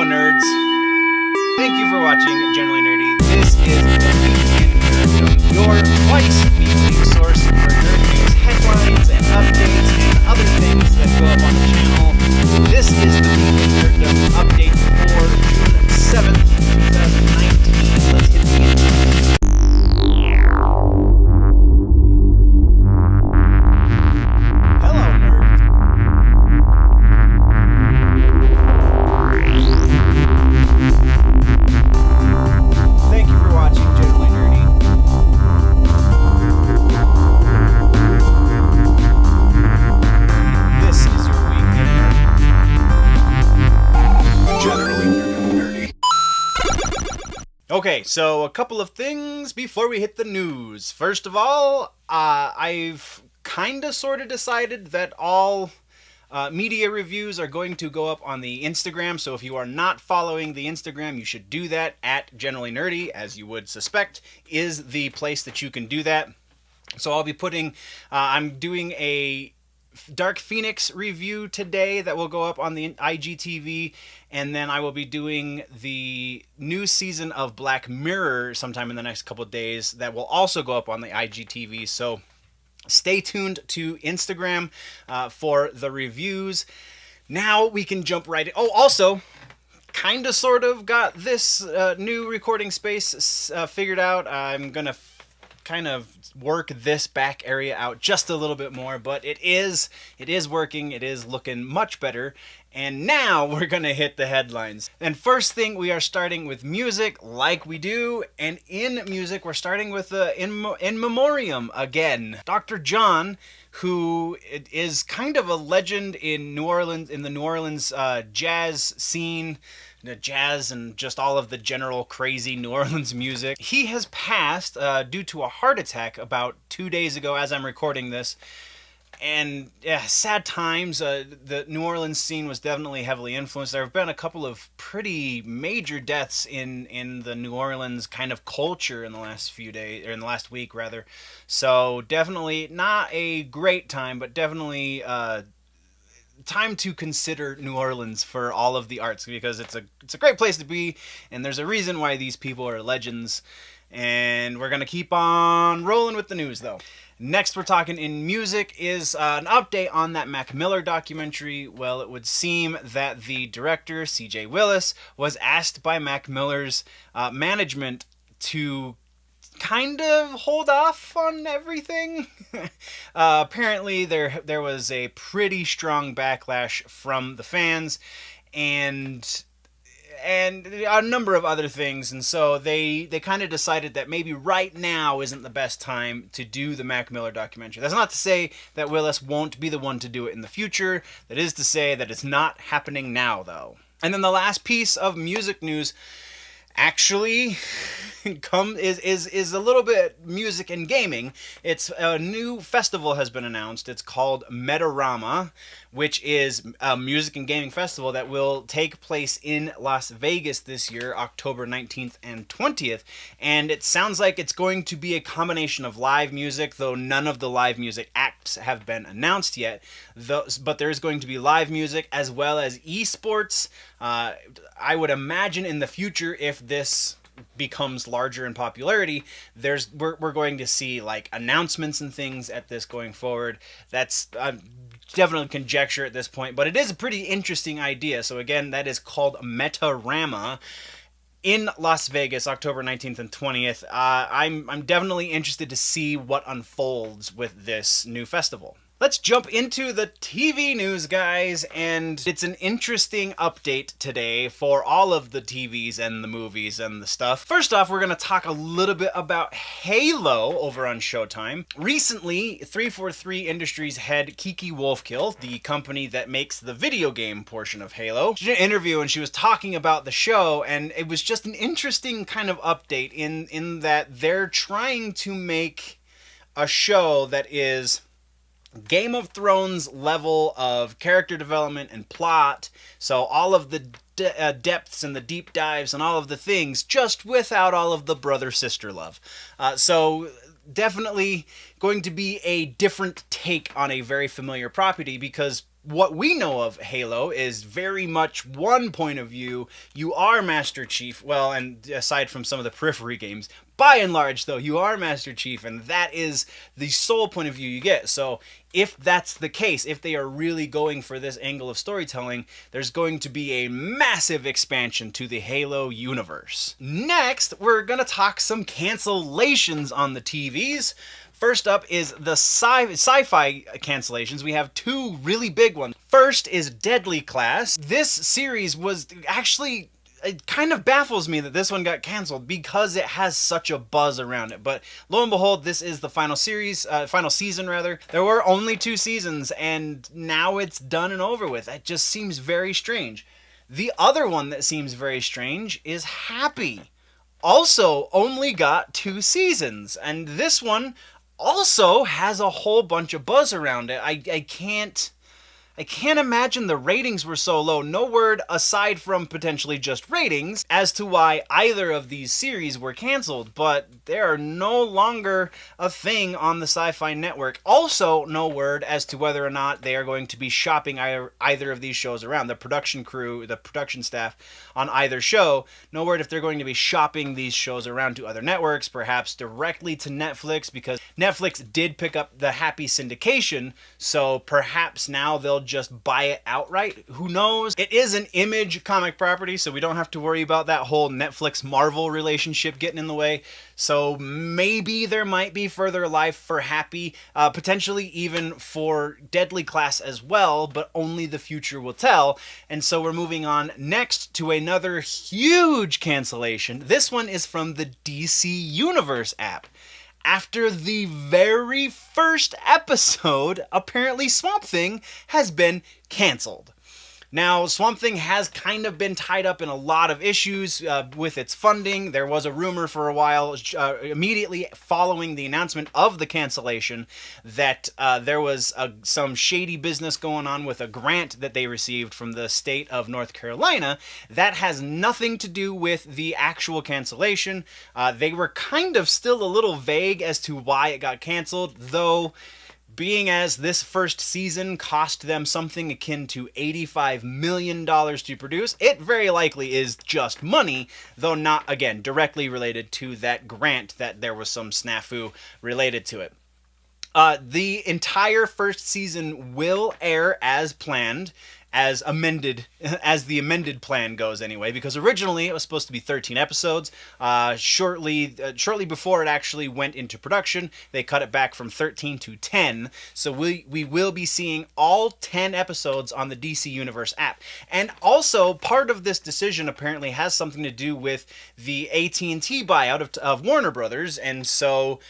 nerds. Thank you for watching Generally Nerdy. This is the Week in Nerdom, your twice-weekly source for nerd news, headlines, and updates, and other things that go up on the channel. This is the Week in Nerdom update for June 7th, 2019. Let's hit the intro. Hello, nerds. Thank you for watching Generally Nerdy. This is your week in Generally Nerdy. Okay, so a couple of things before we hit the news. First of all, I've kind of sort of decided that all media reviews are going to go up on the Instagram, so if you are not following the Instagram, you should do that at Generally Nerdy, as you would suspect, is the place that you can do that. So I'll be putting, I'm doing a Dark Phoenix review today that will go up on the IGTV, and then I will be doing the new season of Black Mirror sometime in the next couple of days that will also go up on the IGTV, so stay tuned to Instagram for the reviews. Now we can jump right in. Oh, also, kind of sort of got this new recording space figured out. I'm going to kind of work this back area out just a little bit more, but it is working. It is looking much better. And now we're going to hit the headlines. And first thing, we are starting with music like we do. And in music, we're starting with In Memoriam again. Dr. John, who is kind of a legend in New Orleans, in the New Orleans jazz scene, the jazz and just all of the general crazy New Orleans music. He has passed due to a heart attack about 2 days ago as I'm recording this. And yeah, sad times. The New Orleans scene was definitely heavily influenced. There have been a couple of pretty major deaths in the New Orleans kind of culture in the last few days, or in the last week rather. So definitely not a great time, but definitely time to consider New Orleans for all of the arts, because it's a great place to be, and there's a reason why these people are legends. And we're gonna keep on rolling with the news though. Next we're talking in music is an update on that Mac Miller documentary. Well, it would seem that the director, CJ Wallis, was asked by Mac Miller's management to kind of hold off on everything. Apparently there was a pretty strong backlash from the fans and a number of other things, and so they kind of decided that maybe right now isn't the best time to do the Mac Miller documentary. That's not to say that Willis won't be the one to do it in the future. That is to say that it's not happening now, though. And then the last piece of music news actually is a little bit music and gaming. It's a new festival has been announced. It's called Metarama, which is a music and gaming festival that will take place in Las Vegas this year, October 19th and 20th. And it sounds like it's going to be a combination of live music, though none of the live music acts have been announced yet. But there is going to be live music as well as esports. I would imagine in the future, if this becomes larger in popularity, we're going to see like announcements and things at this going forward. That's definitely conjecture at this point, but it is a pretty interesting idea. So again, that is called Metarama in Las Vegas, October 19th and 20th. I'm definitely interested to see what unfolds with this new festival. Let's jump into the TV news, guys, and it's an interesting update today for all of the TVs and the movies and the stuff. First off, we're going to talk a little bit about Halo over on Showtime. Recently, 343 Industries head Kiki Wolfkill, the company that makes the video game portion of Halo, she did an interview and she was talking about the show, and it was just an interesting kind of update in that they're trying to make a show that is Game of Thrones level of character development and plot, so all of the depths and the deep dives and all of the things, just without all of the brother-sister love. So definitely going to be a different take on a very familiar property, because what we know of Halo is very much one point of view. You are Master Chief, well, and aside from some of the periphery games, by and large, though, you are Master Chief, and that is the sole point of view you get. So if that's the case, if they are really going for this angle of storytelling, there's going to be a massive expansion to the Halo universe. Next, we're going to talk some cancellations on the TVs. First up is the Syfy Cancellations. We have two really big ones. First is Deadly Class. This series was actually... It kind of baffles me that this one got canceled because it has such a buzz around it. But lo and behold, this is the final season rather. There were only 2 seasons, and now it's done and over with. It just seems very strange. The other one that seems very strange is Happy. Also only got 2 seasons, and this one also has a whole bunch of buzz around it. I can't imagine the ratings were so low. No word, aside from potentially just ratings, as to why either of these series were canceled, but they are no longer a thing on the Syfy network. Also, no word as to whether or not they are going to be shopping either of these shows around. The production crew, the production staff on either show, no word if they're going to be shopping these shows around to other networks, perhaps directly to Netflix, because Netflix did pick up the Happy syndication, so perhaps now they'll just buy it outright. Who knows? It is an Image comic property, so we don't have to worry about that whole Netflix-Marvel relationship getting in the way. So maybe there might be further life for Happy, potentially even for Deadly Class as well, but only the future will tell. And so we're moving on next to another huge cancellation. This one is from the DC Universe app. After the very first episode, apparently Swamp Thing has been canceled. Now, Swamp Thing has kind of been tied up in a lot of issues with its funding. There was a rumor for a while, immediately following the announcement of the cancellation, that there was some shady business going on with a grant that they received from the state of North Carolina. That has nothing to do with the actual cancellation. They were kind of still a little vague as to why it got canceled, though... Being as this first season cost them something akin to $85 million to produce, it very likely is just money, though not, again, directly related to that grant that there was some snafu related to it. The entire first season will air as planned, as the amended plan goes anyway, because originally it was supposed to be 13 episodes. Shortly before it actually went into production, they cut it back from 13 to 10. So we will be seeing all 10 episodes on the DC Universe app. And also, part of this decision apparently has something to do with the AT&T buyout of Warner Brothers, and so...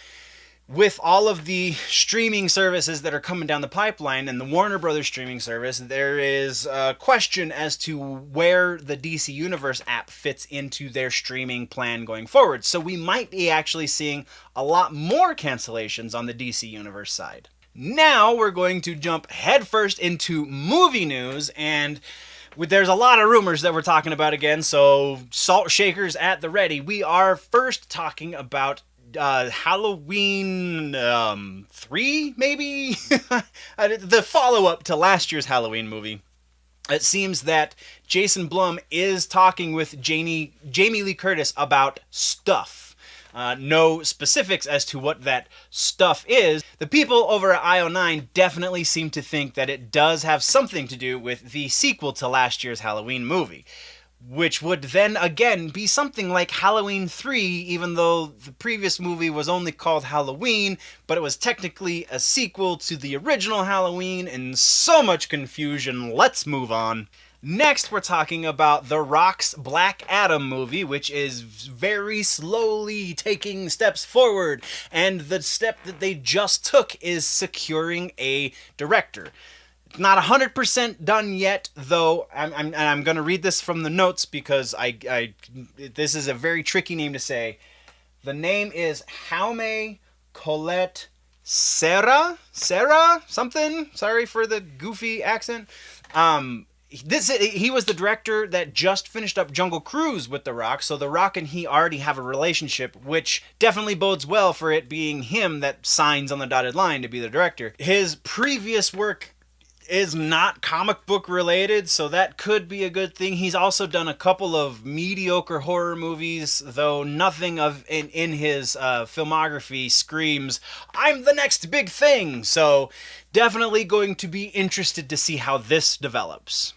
With all of the streaming services that are coming down the pipeline and the Warner Brothers streaming service, there is a question as to where the DC Universe app fits into their streaming plan going forward. So we might be actually seeing a lot more cancellations on the DC Universe side. Now we're going to jump headfirst into movie news, and there's a lot of rumors that we're talking about again, so salt shakers at the ready. We are first talking about Halloween 3, maybe? The follow-up to last year's Halloween movie. It seems that Jason Blum is talking with Jamie Lee Curtis about stuff. No specifics as to what that stuff is. The people over at IO9 definitely seem to think that it does have something to do with the sequel to last year's Halloween movie, which would then again be something like Halloween 3, even though the previous movie was only called Halloween, but it was technically a sequel to the original Halloween, and so much confusion. Let's move on. Next, we're talking about The Rock's Black Adam movie, which is very slowly taking steps forward, and the step that they just took is securing a director. Not 100% done yet, though. I'm going to read this from the notes because this is a very tricky name to say. The name is Jaume Colette Serra something. Sorry for the goofy accent. he was the director that just finished up Jungle Cruise with The Rock, so The Rock and he already have a relationship, which definitely bodes well for it being him that signs on the dotted line to be the director. His previous work is not comic book related, so that could be a good thing. He's also done a couple of mediocre horror movies, though nothing of in his filmography screams, I'm the next big thing. So definitely going to be interested to see how this develops.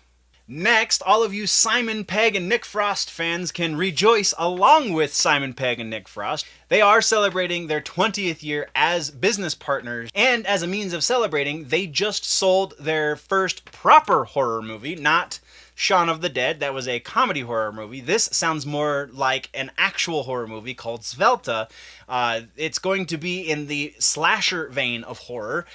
Next, all of you Simon Pegg and Nick Frost fans can rejoice along with Simon Pegg and Nick Frost. They are celebrating their 20th year as business partners, and as a means of celebrating, they just sold their first proper horror movie, not Shaun of the Dead. That was a comedy horror movie. This sounds more like an actual horror movie called Svelta. It's going to be in the slasher vein of horror.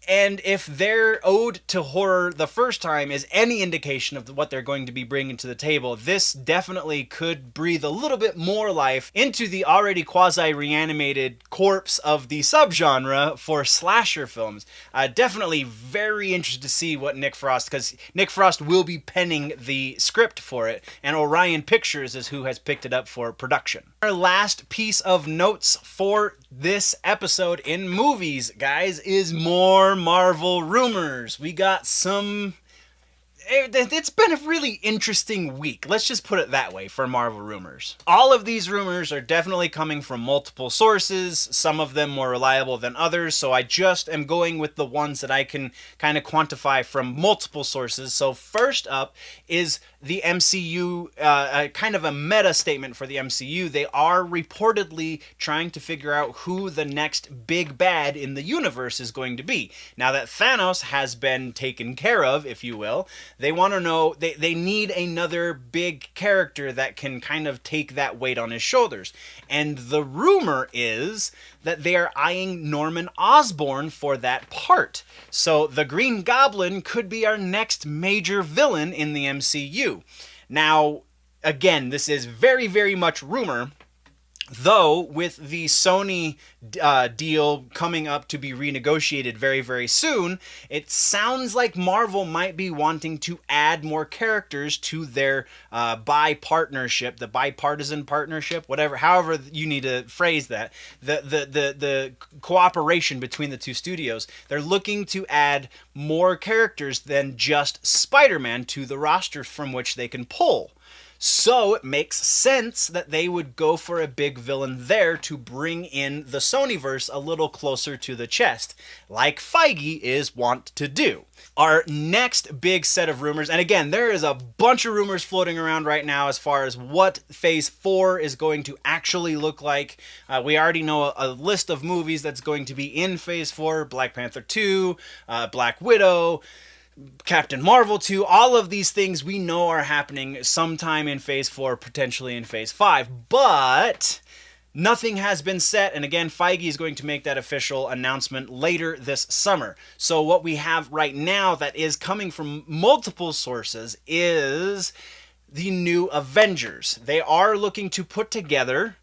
And if their ode to horror the first time is any indication of what they're going to be bringing to the table, this definitely could breathe a little bit more life into the already quasi-reanimated corpse of the subgenre for slasher films. Definitely very interested to see what Nick Frost, because Nick Frost will be penning the script for it, and Orion Pictures is who has picked it up for production. Our last piece of notes for this episode in movies, guys, is more Marvel rumors. We got some... It's been a really interesting week. Let's just put it that way for Marvel rumors. All of these rumors are definitely coming from multiple sources, some of them more reliable than others, so I just am going with the ones that I can kind of quantify from multiple sources. So first up is the MCU, kind of a meta statement for the MCU. They are reportedly trying to figure out who the next big bad in the universe is going to be. Now that Thanos has been taken care of, if you will, they want to know, they need another big character that can kind of take that weight on his shoulders. And the rumor is that they are eyeing Norman Osborn for that part. So the Green Goblin could be our next major villain in the MCU. Now, again, this is very, very much rumor. Though, with the Sony deal coming up to be renegotiated very, very soon, it sounds like Marvel might be wanting to add more characters to their bi-partnership, the bipartisan partnership, whatever, however you need to phrase that, the cooperation between the two studios. They're looking to add more characters than just Spider-Man to the roster from which they can pull. So it makes sense that they would go for a big villain there to bring in the Sonyverse a little closer to the chest, like Feige is wont to do. Our next big set of rumors, and again, there is a bunch of rumors floating around right now as far as what Phase 4 is going to actually look like. We already know a list of movies that's going to be in Phase 4, Black Panther 2, Black Widow, Captain Marvel 2, all of these things we know are happening sometime in Phase 4, potentially in Phase 5, but nothing has been set, and again, Feige is going to make that official announcement later this summer. So what we have right now that is coming from multiple sources is the new Avengers. They are looking to put together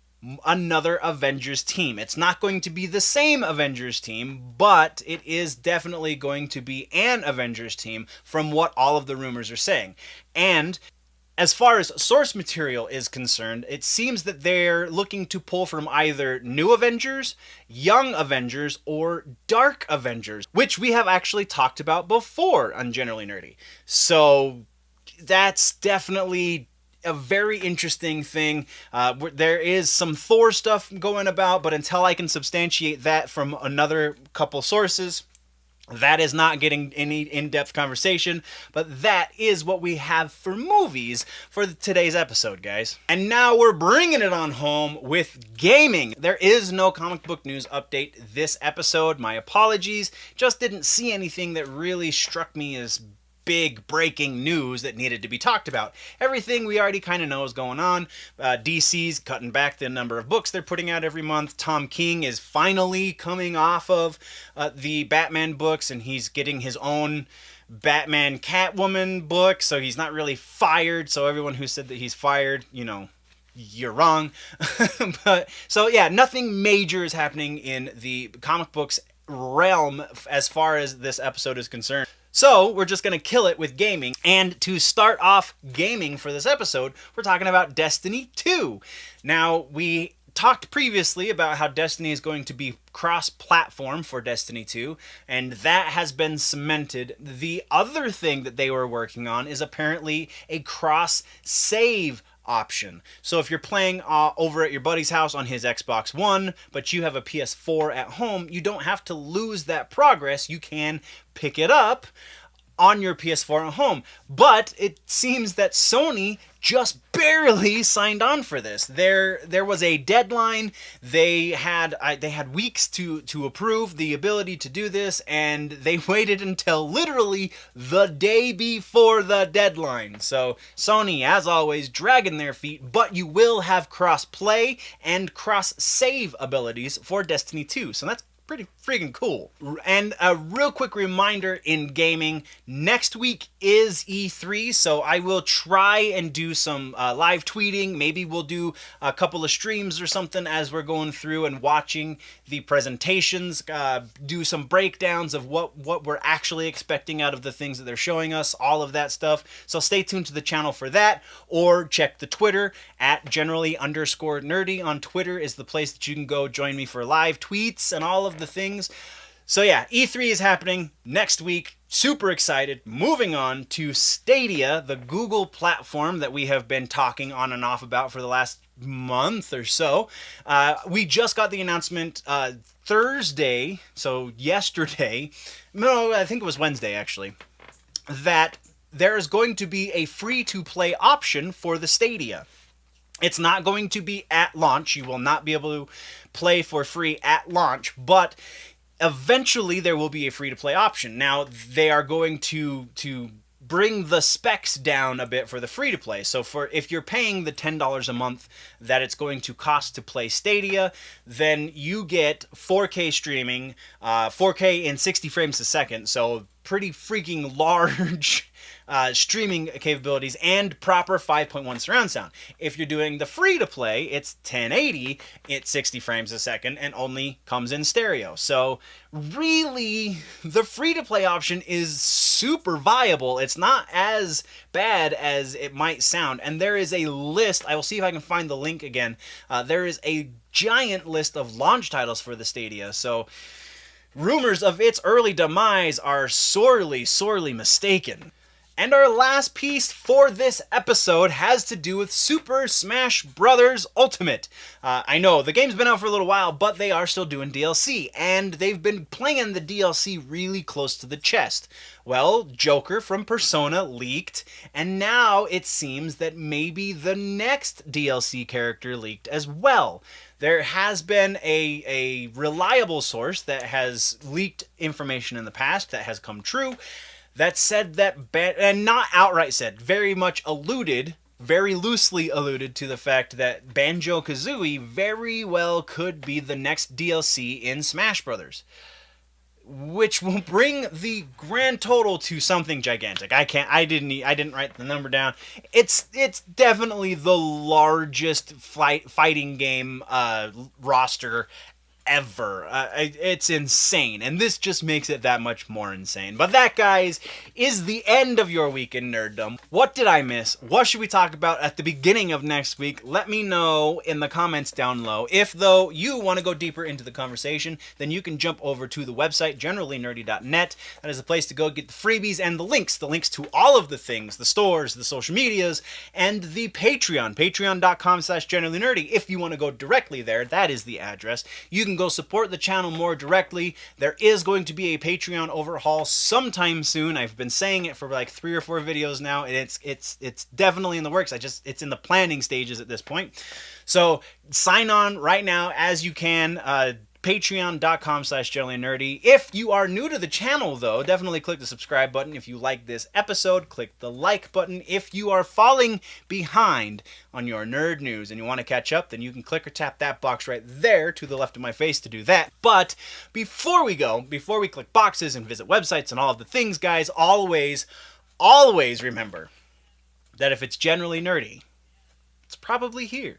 another Avengers team. It's not going to be the same Avengers team, but it is definitely going to be an Avengers team from what all of the rumors are saying. And as far as source material is concerned, it seems that they're looking to pull from either New Avengers, Young Avengers, or Dark Avengers, which we have actually talked about before on Generally Nerdy. So that's definitely a very interesting thing. There is some Thor stuff going about, but until I can substantiate that from another couple sources, that is not getting any in-depth conversation, but that is what we have for movies for today's episode, guys. And now we're bringing it on home with gaming. There is no comic book news update this episode. My apologies. Just didn't see anything that really struck me as big breaking news that needed to be talked about. Everything we already kind of know is going on. DC's cutting back the number of books they're putting out every month. Tom King is finally coming off of the Batman books, and he's getting his own Batman Catwoman book, so he's not really fired. So everyone who said that he's fired, you know, you're wrong. But so yeah, nothing major is happening in the comic books realm as far as this episode is concerned. So we're just going to kill it with gaming. And to start off gaming for this episode, we're talking about Destiny 2. Now, we talked previously about how Destiny is going to be cross-platform for Destiny 2, and that has been cemented. The other thing that they were working on is apparently a cross-save option. So if you're playing over at your buddy's house on his Xbox One, but you have a PS4 at home, you don't have to lose that progress. You can pick it up on your PS4 at home. But it seems that Sony just barely signed on for this. There was a deadline. They had weeks to approve the ability to do this, and they waited until literally the day before the deadline. So Sony, as always, dragging their feet, but you will have cross-play and cross-save abilities for Destiny 2. So that's pretty freaking cool. And a real quick reminder in gaming, next week is E3, so I will try and do some live tweeting. Maybe we'll do a couple of streams or something as we're going through and watching the presentations, do some breakdowns of what we're actually expecting out of the things that they're showing us, all of that stuff. So stay tuned to the channel for that, or check the Twitter at generally_nerdy. On Twitter is the place that you can go join me for live tweets and all of the things. So yeah, E3 is happening next week. Super excited. Moving on to Stadia, the Google platform that we have been talking on and off about for the last month or so. We just got the announcement Thursday, so yesterday, no, I think it was Wednesday actually, that there is going to be a free-to-play option for the Stadia. It's not going to be at launch. You will not be able to play for free at launch, but eventually there will be a free-to-play option. Now, they are going to bring the specs down a bit for the free-to-play. So if you're paying the $10 a month that it's going to cost to play Stadia, then you get 4K streaming, 4K in 60 frames a second, so pretty freaking large streaming capabilities, and proper 5.1 surround sound. If you're doing the free-to-play, it's 1080 at 60 frames a second and only comes in stereo. So really, the free-to-play option is super viable. It's not as bad as it might sound, and there is a list. I will see if I can find the link again. There is a giant list of launch titles for the Stadia, so rumors of its early demise are sorely mistaken. And our last piece for this episode has to do with Super Smash Bros. Ultimate. I know, the game's been out for a little while, but they are still doing DLC, and they've been playing the DLC really close to the chest. Well, Joker from Persona leaked, and now it seems that maybe the next DLC character leaked as well. There has been a reliable source that has leaked information in the past that has come true, that said that, and not outright said, very much alluded, very loosely alluded to the fact that Banjo-Kazooie very well could be the next DLC in Smash Bros., which will bring the grand total to something gigantic. I didn't write the number down. It's definitely the largest fighting game roster ever. It's insane, and this just makes it that much more insane. But that, guys, is the end of your week in Nerddom. What did I miss? What should we talk about at the beginning of next week? Let me know in the comments down below. If, though, you want to go deeper into the conversation, then you can jump over to the website, generallynerdy.net. That is a place to go get the freebies and the links to all of the things, the stores, the social medias, and the Patreon, patreon.com/generallynerdy. If you want to go directly there, that is the address. You can go support the channel more directly. There is going to be a Patreon overhaul sometime soon. I've been saying it for like 3 or 4 videos now, and it's definitely in the works. It's in the planning stages at this point. So sign on right now as you can. Patreon.com/generallynerdy. If you are new to the channel, though, definitely click the subscribe button. If you like this episode, click the like button. If you are falling behind on your nerd news and you want to catch up, then you can click or tap that box right there to the left of my face to do that. But before we click boxes and visit websites and all of the things, guys, always remember that if it's generally nerdy, it's probably here.